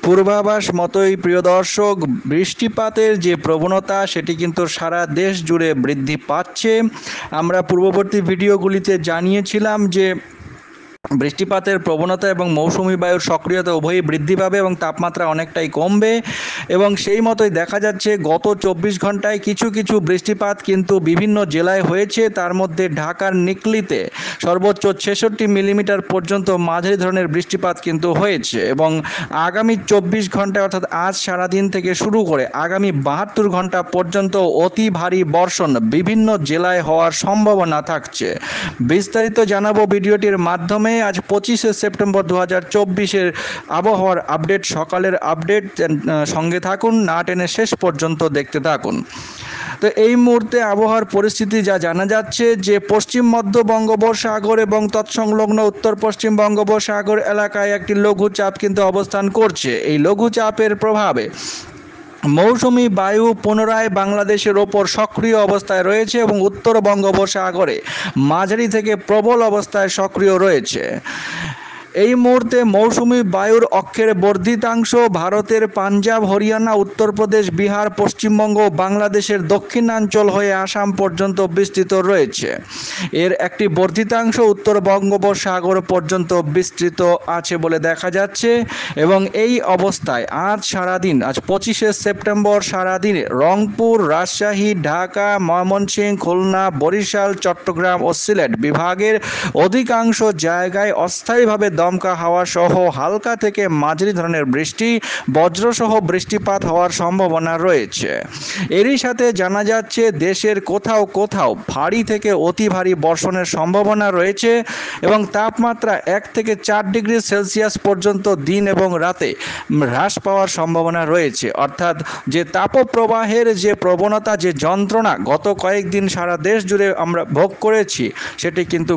পূর্বাভাস মতোই প্রিয় দর্শক, বৃষ্টিপাতের যে প্রবণতা সেটি কিন্তু সারা দেশ জুড়ে বৃদ্ধি পাচ্ছে। আমরা পূর্ববর্তী ভিডিওগুলিতে জানিয়েছিলাম যে বৃষ্টিপাতের প্রবণতা এবং মৌসুমি বায়ুর সক্রিয়তা উভয়ই বৃদ্ধি পাবে এবং তাপমাত্রা অনেকটাই কমবে, এবং সেই মতোই দেখা যাচ্ছে গত 24 ঘন্টায় কিছু কিছু বৃষ্টিপাত কিন্তু বিভিন্ন জেলায় হয়েছে। তার মধ্যে ঢাকার নিকলিতে সর্বোচ্চ 66 মিলিমিটার পর্যন্ত মাঝারি ধরনের বৃষ্টিপাত কিন্তু হয়েছে, এবং আগামী 24 ঘন্টায় অর্থাৎ আজ সারাদিন থেকে শুরু করে আগামী 72 ঘন্টা পর্যন্ত অতি ভারী বর্ষণ বিভিন্ন জেলায় হওয়ার সম্ভাবনা থাকছে। বিস্তারিত জানাবো ভিডিওটির মাধ্যমে। আজ 25শে সেপ্টেম্বর 2024-এর আবহাওয়ার আপডেট, সকালের আপডেট। সঙ্গে থাকুন, না টেনে শেষ পর্যন্ত দেখতে থাকুন। তো এই মুহূর্তে আবহাওয়ার পরিস্থিতি যা জানা যাচ্ছে যে পশ্চিম মধ্য বঙ্গোপসাগর এবং তৎসংলগ্ন উত্তর পশ্চিম বঙ্গোপসাগর এলাকায় একটি লঘুচাপ কিন্তু অবস্থান করছে। এই লঘুচাপের প্রভাবে মৌসুমি বায়ু পুনরায় বাংলাদেশের ওপর সক্রিয় অবস্থায় রয়েছে এবং উত্তর বঙ্গোপসাগরে মাঝারি থেকে প্রবল অবস্থায় সক্রিয় রয়েছে। এই মুহূর্তে মৌসুমি বায়ুর অক্ষের বর্ধিতাংশ ভারতের পাঞ্জাব, হরিয়ানা, উত্তরপ্রদেশ, বিহার, পশ্চিমবঙ্গ, বাংলাদেশের দক্ষিণাঞ্চল হয়ে আসাম পর্যন্ত বিস্তৃত রয়েছে। এর একটি বর্ধিতাংশ উত্তর বঙ্গোপসাগর পর্যন্ত বিস্তৃত আছে বলে দেখা যাচ্ছে, এবং এই অবস্থায় আজ সারাদিন, আজ 25শে সেপ্টেম্বর সারাদিনে রংপুর, রাজশাহী, ঢাকা, ময়মনসিংহ, খুলনা, বরিশাল, চট্টগ্রাম ও সিলেট বিভাগের অধিকাংশ জায়গায় অস্থায়ীভাবে দমকা হাওয়া সহ হালকা থেকে মাঝারি ধরনের বৃষ্টি, বজ্রসহ বৃষ্টিপাত হওয়ার সম্ভাবনা রয়েছে। এরই সাথে জানা যাচ্ছে দেশের কোথাও কোথাও ভারী থেকে অতি ভারী বর্ষণের সম্ভাবনা রয়েছে, এবং তাপমাত্রা 1 থেকে 4 ডিগ্রি সেলসিয়াস পর্যন্ত দিন এবং রাতে হ্রাস পাওয়ার সম্ভাবনা রয়েছে। অর্থাৎ যে তাপপ্রবাহের যে প্রবণতা, যে যন্ত্রণা গত কয়েকদিন সারা দেশ জুড়ে আমরা ভোগ করেছি, সেটি কিন্তু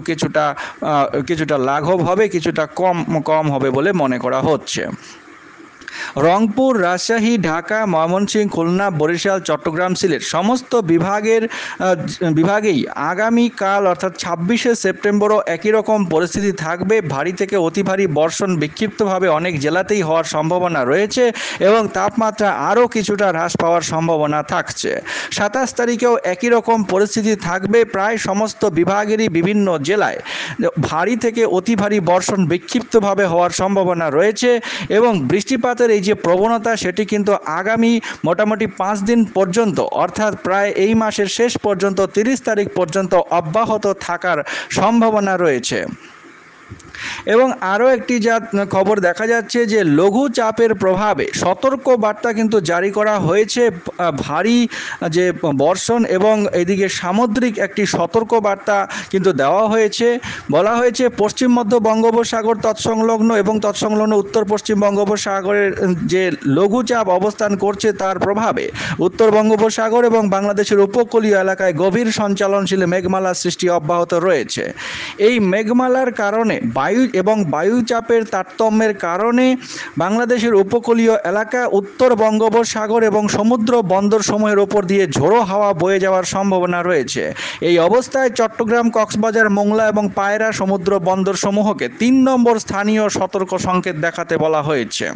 কিছুটা লাঘব হবে, কিছুটা কম হবে বলে মনে করা হচ্ছে। রংপুর, রাজশাহী, ঢাকা, ময়মনসিংহ, খুলনা, বরিশাল, চট্টগ্রাম, সিলেট সমস্ত বিভাগেই আগামীকাল অর্থাৎ 26শে সেপ্টেম্বরও একই রকম পরিস্থিতি থাকবে। ভারী থেকে অতি ভারী বর্ষণ বিক্ষিপ্তভাবে অনেক জেলাতেই হওয়ার সম্ভাবনা রয়েছে, এবং তাপমাত্রা আরও কিছুটা হ্রাস পাওয়ার সম্ভাবনা থাকছে। 27 তারিখেও একই রকম পরিস্থিতি থাকবে। প্রায় সমস্ত বিভাগেরই বিভিন্ন জেলায় ভারী থেকে অতি ভারী বর্ষণ বিক্ষিপ্তভাবে হওয়ার সম্ভাবনা রয়েছে, এবং বৃষ্টিপাতের এই যে প্রবণতা সেটি কিন্তু আগামী মোটামুটি 5 দিন পর্যন্ত, অর্থাৎ প্রায় এই মাসের শেষ পর্যন্ত 30 তারিখ পর্যন্ত অব্যাহত থাকার সম্ভাবনা রয়েছে। এবং আরও একটি যা খবর দেখা যাচ্ছে যে লঘুচাপের প্রভাবে সতর্ক বার্তা কিন্তু জারি করা হয়েছে। ভারী যে বর্ষণ এবং এদিকে সামুদ্রিক একটি সতর্ক বার্তা কিন্তু দেওয়া হয়েছে। বলা হয়েছে পশ্চিম মধ্য বঙ্গোপসাগর তৎসংলগ্ন উত্তর পশ্চিম বঙ্গোপসাগরের যে লঘুচাপ অবস্থান করছে তার প্রভাবে উত্তর বঙ্গোপসাগর এবং বাংলাদেশের উপকূলীয় এলাকায় গভীর সঞ্চালনশীল মেঘমালার সৃষ্টি অব্যাহত রয়েছে। এই মেঘমালার কারণে বায়ুচাপের তারতম্যের কারণে বাংলাদেশের উপকূলীয় এলাকা, উত্তর বঙ্গোপসাগর এবং সমুদ্র বন্দরসমূহের ওপর দিয়ে ঝোড়ো হাওয়া বয়ে যাওয়ার সম্ভাবনা রয়েছে। এই অবস্থায় চট্টগ্রাম, কক্সবাজার, মোংলা এবং পায়রা সমুদ্র বন্দরসমূহকে 3 নম্বর স্থানীয় সতর্ক সংকেত দেখাতে বলা হয়েছে।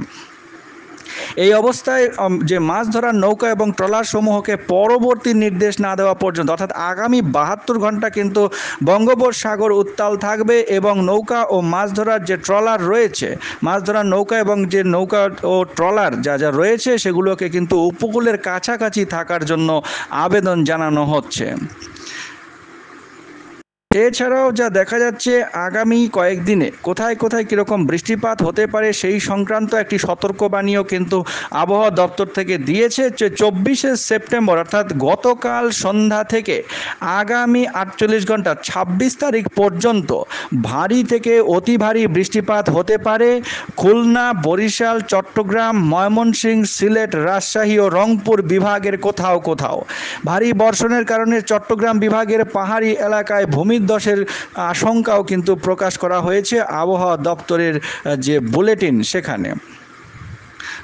এই অবস্থায় যে মাছ ধরার নৌকা এবং ট্রলার সমূহকে পরবর্তী নির্দেশ না দেওয়া পর্যন্ত, অর্থাৎ আগামী 72 ঘন্টা কিন্তু বঙ্গোপসাগর উত্তাল থাকবে, এবং নৌকা ও মাছ ধরার যে ট্রলার রয়েছে, মাছ ধরার নৌকা এবং যে নৌকা ও ট্রলার যা রয়েছে সেগুলোকে কিন্তু উপকূলের কাছাকাছি থাকার জন্য আবেদন জানানো হচ্ছে। এছাড়াও যা দেখা যাচ্ছে আগামী কয়েকদিনে কোথায় কোথায় কীরকম বৃষ্টিপাত হতে পারে সেই সংক্রান্ত একটি সতর্কবাণীও কিন্তু আবহাওয়া দপ্তর থেকে দিয়েছে। 24শে সেপ্টেম্বর অর্থাৎ গতকাল সন্ধ্যা থেকে আগামী 48 ঘন্টা 26 তারিখ পর্যন্ত ভারী থেকে অতি ভারী বৃষ্টিপাত হতে পারে খুলনা, বরিশাল, চট্টগ্রাম, ময়মনসিংহ, সিলেট, রাজশাহী ও রংপুর বিভাগের কোথাও কোথাও। ভারী বর্ষণের কারণে চট্টগ্রাম বিভাগের পাহাড়ি এলাকায় ভূমিধসের আশঙ্কাও কিন্তু প্রকাশ করা হয়েছে আবহাওয়া দপ্তরের যে বুলেটিন সেখানে।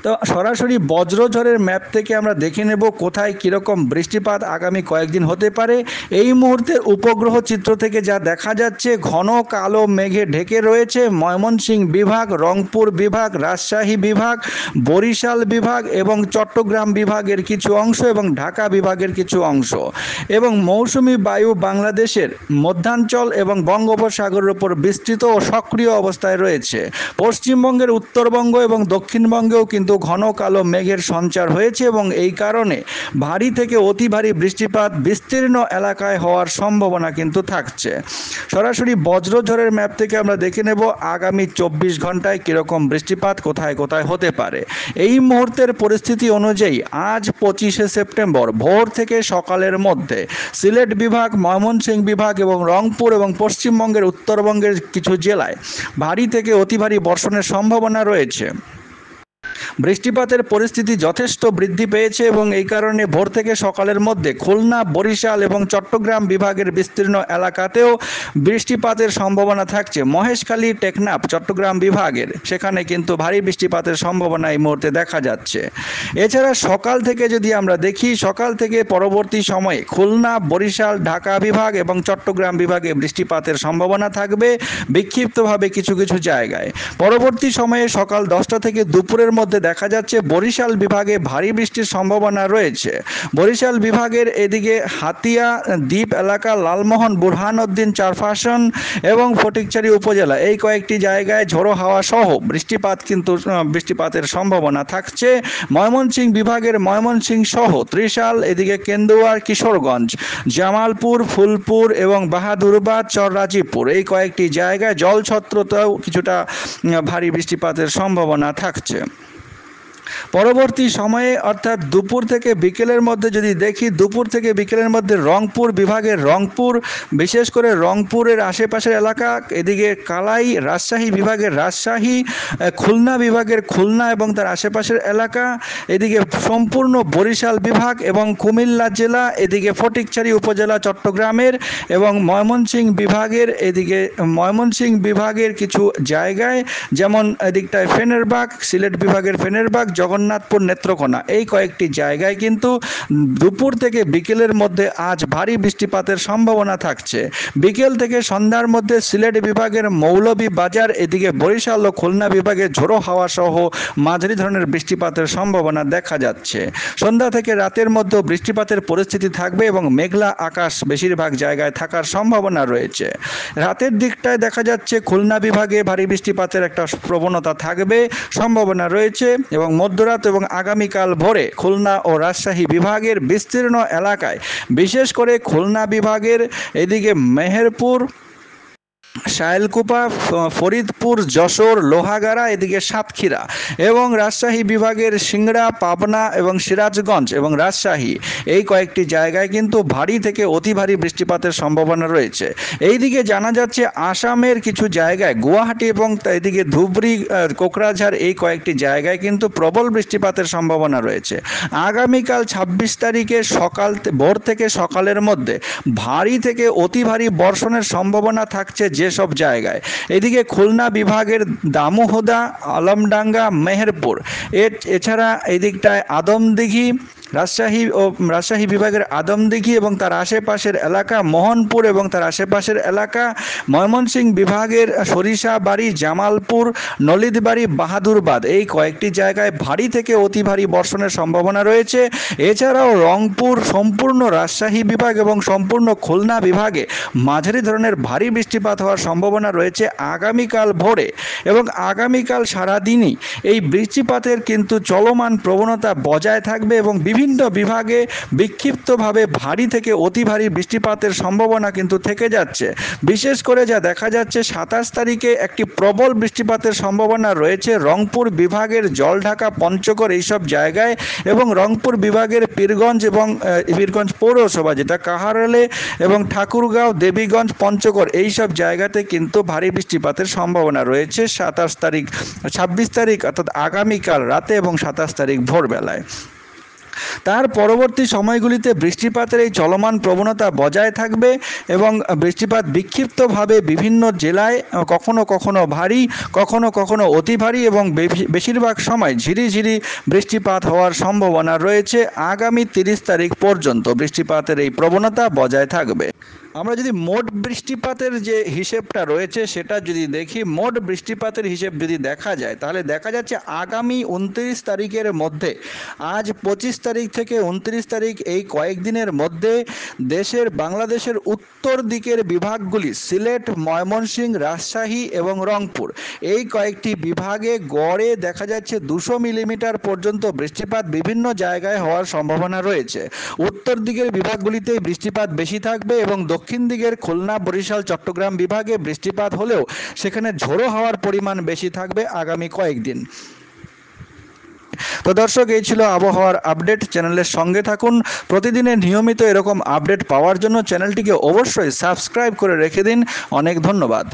তো সরাসরি বজ্রঝড়ের ম্যাপ থেকে আমরা দেখে নেব কোথায় কীরকম বৃষ্টিপাত আগামী কয়েকদিন হতে পারে। এই মুহূর্তের উপগ্রহ চিত্র থেকে যা দেখা যাচ্ছে, ঘন কালো মেঘে ঢেকে রয়েছে ময়মনসিংহ বিভাগ, রংপুর বিভাগ, রাজশাহী বিভাগ, বরিশাল বিভাগ এবং চট্টগ্রাম বিভাগের কিছু অংশ এবং ঢাকা বিভাগের কিছু অংশ। এবং মৌসুমি বায়ু বাংলাদেশের মধ্যাঞ্চল এবং বঙ্গোপসাগরের উপর বিস্তৃত ও সক্রিয় অবস্থায় রয়েছে। পশ্চিমবঙ্গের উত্তরবঙ্গ এবং দক্ষিণবঙ্গেও কিন্তু ঘন কালো মেঘের সঞ্চার হয়েছে এবং এই কারণে ভারী থেকে অতি ভারী বৃষ্টিপাত বিস্তীর্ণ এলাকায় হওয়ার সম্ভাবনা কিন্তু থাকছে। সরাসরি বজ্রঝড়ের ম্যাপ থেকে আমরা দেখে নেব আগামী 24 ঘন্টায় কীরকম বৃষ্টিপাত কোথায় কোথায় হতে পারে। এই মুহূর্তের পরিস্থিতি অনুযায়ী আজ 25শে সেপ্টেম্বর ভোর থেকে সকালের মধ্যে সিলেট বিভাগ, ময়মনসিংহ বিভাগ এবং রংপুর এবং পশ্চিমবঙ্গের উত্তরবঙ্গের কিছু জেলায় ভারী থেকে অতি ভারী বর্ষণের সম্ভাবনা রয়েছে। বৃষ্টিপাতের পরিস্থিতি যথেষ্ট বৃদ্ধি পেয়েছে এবং এই কারণে ভোর থেকে সকালের মধ্যে খুলনা, বরিশাল এবং চট্টগ্রাম বিভাগের বিস্তীর্ণ এলাকাতেও বৃষ্টিপাতের সম্ভাবনা থাকছে। মহেশখালী, টেকনাফ চট্টগ্রাম বিভাগের সেখানে কিন্তু ভারী বৃষ্টিপাতের সম্ভাবনা এই মুহূর্তে দেখা যাচ্ছে। এছাড়া সকাল থেকে যদি আমরা দেখি, সকাল থেকে পরবর্তী সময়ে খুলনা, বরিশাল, ঢাকা বিভাগ এবং চট্টগ্রাম বিভাগে বৃষ্টিপাতের সম্ভাবনা থাকবে বিক্ষিপ্তভাবে কিছু কিছু জায়গায়। পরবর্তী সময়ে সকাল 10টা থেকে দুপুরের মধ্যে দেখা যাচ্ছে বরিশাল বিভাগে ভারী বৃষ্টির সম্ভাবনা রয়েছে। বরিশাল বিভাগের এদিকে হাতিয়া দ্বীপ এলাকা, লালমোহন, বুরহানউদ্দিন, চারফাশন এবং ফটিকছড়ি উপজেলা এই কয়েকটি জায়গায় ঝোড়ো হাওয়া সহ বৃষ্টিপাতের সম্ভাবনা থাকছে। ময়মনসিংহ বিভাগের ময়মনসিংহ সহ ত্রিশাল, এদিকে কেন্দুয়ার, কিশোরগঞ্জ, জামালপুর, ফুলপুর এবং বাহাদুরাবাদ, চররাজীবপুর এই কয়েকটি জায়গায় জলছত্রতাও কিছুটা ভারী বৃষ্টিপাতের সম্ভাবনা থাকছে। পরবর্তী সময়ে অর্থাৎ দুপুর থেকে বিকেলের মধ্যে যদি দেখি, দুপুর থেকে বিকেলের মধ্যে রংপুর বিভাগের রংপুর, বিশেষ করে রংপুরের আশেপাশের এলাকা, এদিকে কালাই, রাজশাহী বিভাগের রাজশাহী, খুলনা বিভাগের খুলনা এবং তার আশেপাশের এলাকা, এদিকে সম্পূর্ণ বরিশাল বিভাগ এবং কুমিল্লা জেলা, এদিকে ফটিকছড়ি উপজেলা চট্টগ্রামের এবং ময়মনসিংহ বিভাগের কিছু জায়গায়, যেমন এদিকটায় ফেনেরবাগ, সিলেট বিভাগের ফেনেরবাগ, জগন্নাথপুর, নেত্রকোনা এই কয়েকটি জায়গায় কিন্তু দুপুর থেকে বিকেলের মধ্যে আজ ভারী বৃষ্টিপাতের সম্ভাবনা থাকছে। বিকেল থেকে সন্ধ্যার মধ্যে সিলেট বিভাগের মৌলভীবাজার, এদিকে বরিশাল ও খুলনা বিভাগে ঝোড়ো হাওয়া সহ মাঝারি ধরনের বৃষ্টিপাতের সম্ভাবনা দেখা যাচ্ছে। সন্ধ্যা থেকে রাতের মধ্যে বৃষ্টিপাতের পরিস্থিতি থাকবে এবং মেঘলা আকাশ বেশিরভাগ জায়গায় থাকার সম্ভাবনা রয়েছে। রাতের দিকটায় দেখা যাচ্ছে খুলনা বিভাগে ভারী বৃষ্টিপাতের একটা প্রবণতা থাকবে, সম্ভাবনা রয়েছে এবং মধ্যরাত এবং আগামীকাল ভোরে খুলনা ও রাজশাহী বিভাগের বিস্তীর্ণ এলাকায়, বিশেষ করে খুলনা বিভাগের এদিকে মেহেরপুর, শায়েলকুপা, ফরিদপুর, যশোর, লোহাগাড়া, এদিকে সাতক্ষীরা এবং রাজশাহী বিভাগের সিংড়া, পাবনা এবং সিরাজগঞ্জ এবং রাজশাহী এই কয়েকটি জায়গায় কিন্তু ভারী থেকে অতি ভারী বৃষ্টিপাতের সম্ভাবনা রয়েছে। এইদিকে জানা যাচ্ছে আসামের কিছু জায়গায়, গুয়াহাটি এবং এদিকে ধুবড়ি, কোকরাঝাড় এই কয়েকটি জায়গায় কিন্তু প্রবল বৃষ্টিপাতের সম্ভাবনা রয়েছে। আগামীকাল 26 তারিখে ভোর থেকে সকালের মধ্যে ভারী থেকে অতি ভারী বর্ষণের সম্ভাবনা থাকছে যেসব জায়গায়, এদিকে খুলনা বিভাগের দামোহদা, আলমডাঙ্গা, মেহেরপুর, এছাড়া এদিকটায় আদমদিঘি, রাজশাহী বিভাগের আদমদিঘি এবং তার আশেপাশের এলাকা, মোহনপুর এবং তার আশেপাশের এলাকা, ময়মনসিংহ বিভাগের সরিষাবাড়ি, জামালপুর, নলিতবাড়ি, বাহাদুরাবাদ এই কয়েকটি জায়গায় ভারী থেকে অতি ভারী বর্ষণের সম্ভাবনা রয়েছে। এছাড়াও রংপুর, সম্পূর্ণ রাজশাহী বিভাগ এবং সম্পূর্ণ খুলনা বিভাগে মাঝারি ধরনের ভারী বৃষ্টিপাত হওয়ার সম্ভাবনা রয়েছে আগামীকাল ভোরে এবং আগামীকাল সারাদিনই এই বৃষ্টিপাতের কিন্তু চলমান প্রবণতা বজায় থাকবে এবং বিভিন্ন বিভাগে বিক্ষিপ্তভাবে ভারী থেকে অতি ভারী বৃষ্টিপাতের সম্ভাবনা কিন্তু থেকে যাচ্ছে। বিশেষ করে যা দেখা যাচ্ছে 27 তারিখে একটি প্রবল বৃষ্টিপাতের সম্ভাবনা রয়েছে রংপুর বিভাগের জলঢাকা, পঞ্চগড় এইসব জায়গায় এবং রংপুর বিভাগের পীরগঞ্জ এবং পীরগঞ্জ পৌরসভা যেটা কাহারোলে এবং ঠাকুরগাঁও, দেবীগঞ্জ, পঞ্চগড় এইসব জায়গাতে কিন্তু ভারী বৃষ্টিপাতের সম্ভাবনা রয়েছে 26 তারিখ অর্থাৎ আগামীকাল রাতে এবং 27 তারিখ ভোরবেলায়। তার পরবর্তী সময়গুলিতে বৃষ্টিপাতের এই চলমান প্রবণতা বজায় থাকবে এবং বৃষ্টিপাত বিক্ষিপ্তভাবে বিভিন্ন জেলায় কখনো কখনো ভারী, কখনো কখনো অতি ভারী এবং বেশিরভাগ সময় ঝিরিঝিরি বৃষ্টিপাত হওয়ার সম্ভাবনা রয়েছে। আগামী 30 তারিখ পর্যন্ত বৃষ্টিপাতের এই প্রবণতা বজায় থাকবে। আমরা যদি মোট বৃষ্টিপাতের যে হিসেবটা রয়েছে সেটা যদি দেখি, মোট বৃষ্টিপাতের হিসেব যদি দেখা যায় তাহলে দেখা যাচ্ছে আগামী 29 তারিখের মধ্যে, আজ 25 তারিখ থেকে 29 তারিখ এই কয়েকদিনের মধ্যে বাংলাদেশের উত্তর দিকের বিভাগগুলি সিলেট, ময়মনসিংহ, রাজশাহী এবং রংপুর, এই কয়েকটি বিভাগে গড়ে দেখা যাচ্ছে 200 মিলিমিটার পর্যন্ত বৃষ্টিপাত বিভিন্ন জায়গায় হওয়ার সম্ভাবনা রয়েছে। উত্তর দিকের বিভাগগুলিতে বৃষ্টিপাত বেশি থাকবে এবং দক্ষিণ দিকের খুলনা, বরিশাল, চট্টগ্রাম বিভাগে বৃষ্টিপাত হলেও সেখানে ঝোড়ো হওয়ার পরিমাণ বেশি থাকবে আগামী কয়েকদিন। তো দর্শক, এই ছিল আবহাওয়ার আপডেট। চ্যানেলের সঙ্গে থাকুন, প্রতিদিনের নিয়মিত এরকম আপডেট পাওয়ার জন্য চ্যানেলটিকে অবশ্যই সাবস্ক্রাইব করে রেখে দিন। অনেক ধন্যবাদ।